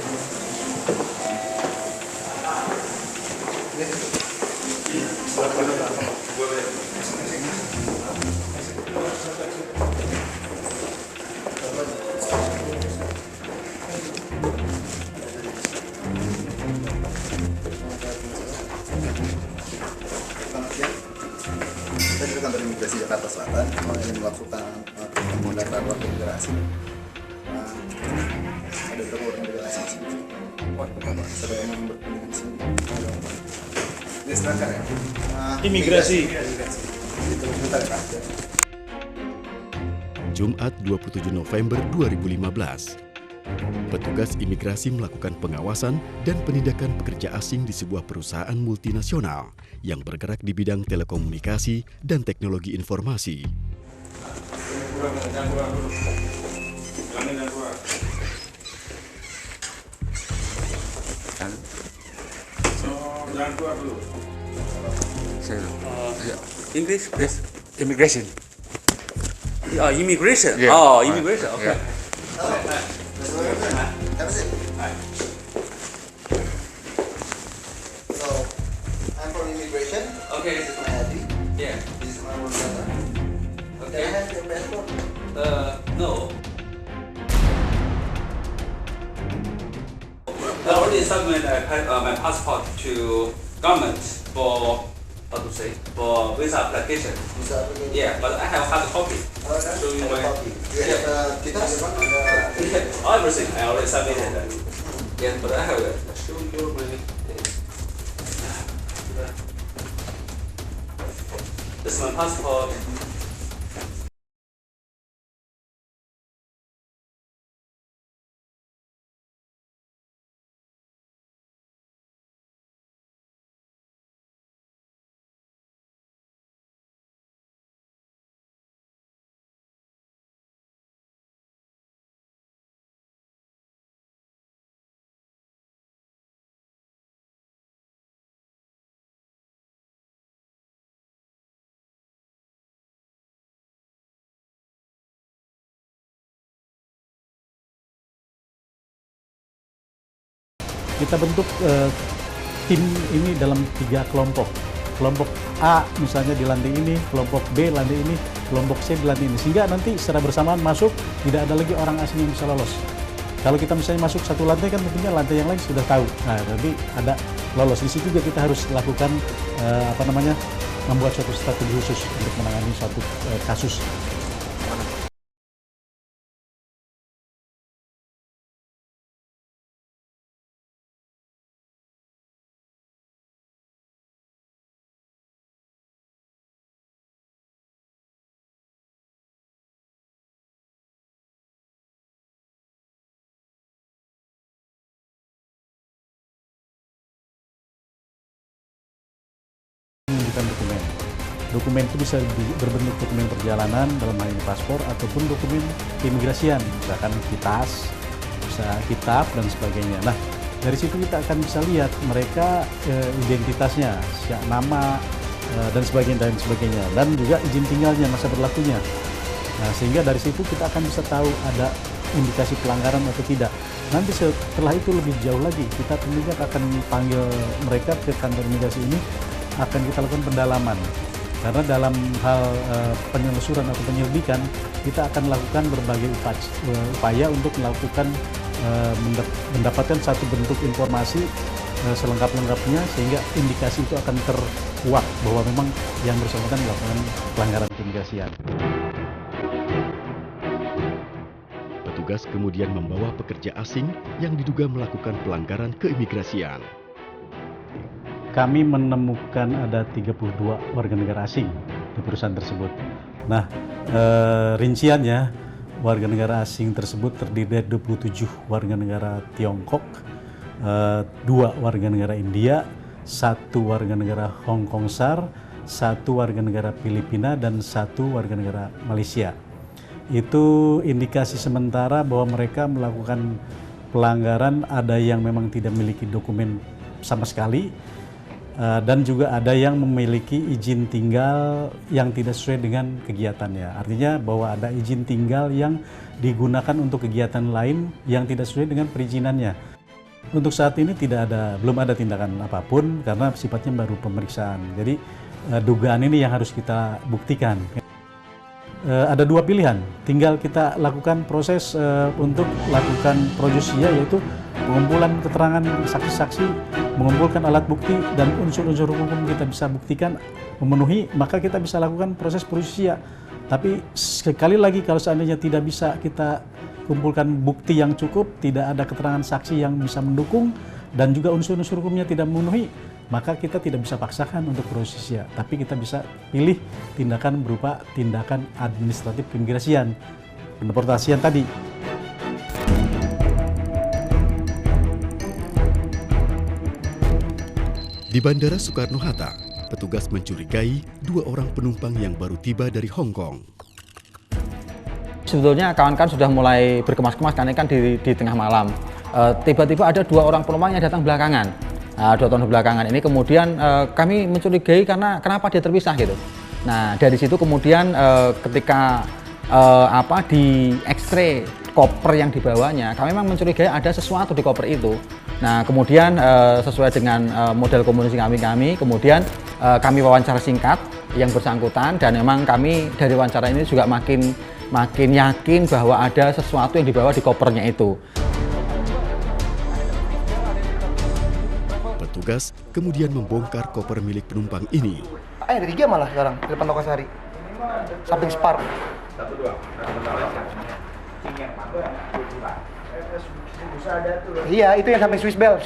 Kita dari kantor imigrasi Jakarta Selatan ingin melakukan pemulasaran warga negara asing. Ada beberapa warga negara asing di sini. Saya memang berkunjung di sini. Ini silakan ya. Imigrasi. Itu sebentar ya Pak. Jumat 27 November 2015. Petugas imigrasi melakukan pengawasan dan penindakan pekerja asing di sebuah perusahaan multinasional yang bergerak di bidang telekomunikasi dan teknologi informasi. English, please. Immigration. Immigration. Yeah. Oh, immigration. Okay. Yeah. Have a seat. So, I'm from immigration. Okay. This is my ID. Yeah. This is my work letter. Can I have your passport? No. I already submitted my passport to government for for visa application. Bisa application. Yeah, but I have hard copy. Show you my Copy. You have kitas? everything. I already submitted. Yeah, but I have show you my. This is my passport. Kita bentuk tim ini dalam 3 kelompok. Kelompok A misalnya di lantai ini, kelompok B lantai ini, kelompok C di lantai ini. Sehingga nanti secara bersamaan masuk, tidak ada lagi orang asing yang bisa lolos. Kalau kita misalnya masuk satu lantai kan tentunya lantai yang lain sudah tahu. Nah, tapi ada lolos. Di situ juga kita harus lakukan membuat suatu strategi khusus untuk menangani suatu kasus. Menunjukkan dokumen itu bisa berbentuk dokumen perjalanan dalam hal ini paspor ataupun dokumen keimigrasian, misalkan kitas, bisa kitab dan sebagainya. Nah, dari situ kita akan bisa lihat mereka identitasnya, nama dan sebagainya dan juga izin tinggalnya, masa berlakunya. Nah, sehingga dari situ kita akan bisa tahu ada indikasi pelanggaran atau tidak. Nanti setelah itu lebih jauh lagi, kita tentunya akan panggil mereka ke kantor imigrasi ini, akan kita lakukan pendalaman. Karena dalam hal penelusuran atau penyelidikan, kita akan lakukan berbagai upaya untuk melakukan mendapatkan satu bentuk informasi selengkap-lengkapnya, sehingga indikasi itu akan terkuak bahwa memang yang bersangkutan melakukan pelanggaran keimigrasian. Petugas kemudian membawa pekerja asing yang diduga melakukan pelanggaran keimigrasian. Kami menemukan ada 32 warga negara asing di perusahaan tersebut. Nah, rinciannya warga negara asing tersebut terdiri dari 27 warga negara Tiongkok, 2 warga negara India, 1 warga negara Hong Kong SAR, 1 warga negara Filipina, dan 1 warga negara Malaysia. Itu indikasi sementara bahwa mereka melakukan pelanggaran, ada yang memang tidak memiliki dokumen sama sekali, dan juga ada yang memiliki izin tinggal yang tidak sesuai dengan kegiatannya. Artinya bahwa ada izin tinggal yang digunakan untuk kegiatan lain yang tidak sesuai dengan perizinannya. Untuk saat ini belum ada tindakan apapun karena sifatnya baru pemeriksaan. Jadi dugaan ini yang harus kita buktikan. Ada dua pilihan, tinggal kita lakukan proses untuk lakukan projusia, yaitu pengumpulan keterangan saksi-saksi, mengumpulkan alat bukti dan unsur-unsur hukum kita bisa buktikan memenuhi, maka kita bisa lakukan proses projusia. Tapi sekali lagi kalau seandainya tidak bisa kita kumpulkan bukti yang cukup, tidak ada keterangan saksi yang bisa mendukung dan juga unsur-unsur hukumnya tidak memenuhi, maka kita tidak bisa paksakan untuk projusia, tapi kita bisa pilih tindakan berupa tindakan administratif keimigrasian, pendeportasian tadi. Di Bandara Soekarno-Hatta, petugas mencurigai 2 orang penumpang yang baru tiba dari Hong Kong. Sebetulnya kawan-kawan sudah mulai berkemas-kemas karena kan di tengah malam. Tiba-tiba ada 2 orang penumpang yang datang belakangan. 2 tahun belakangan ini kemudian kami mencurigai karena kenapa dia terpisah gitu. Nah dari situ kemudian ketika di X-ray koper yang dibawanya, kami memang mencurigai ada sesuatu di koper itu. Nah kemudian sesuai dengan model komunikasi kami kemudian kami wawancara singkat yang bersangkutan, dan memang kami dari wawancara ini juga makin yakin bahwa ada sesuatu yang dibawa di kopernya itu. Petugas kemudian membongkar koper milik penumpang ini. Ada 3 malah sekarang di depan Lokasari, samping Spar. Iya, itu yang samping Swiss Bell.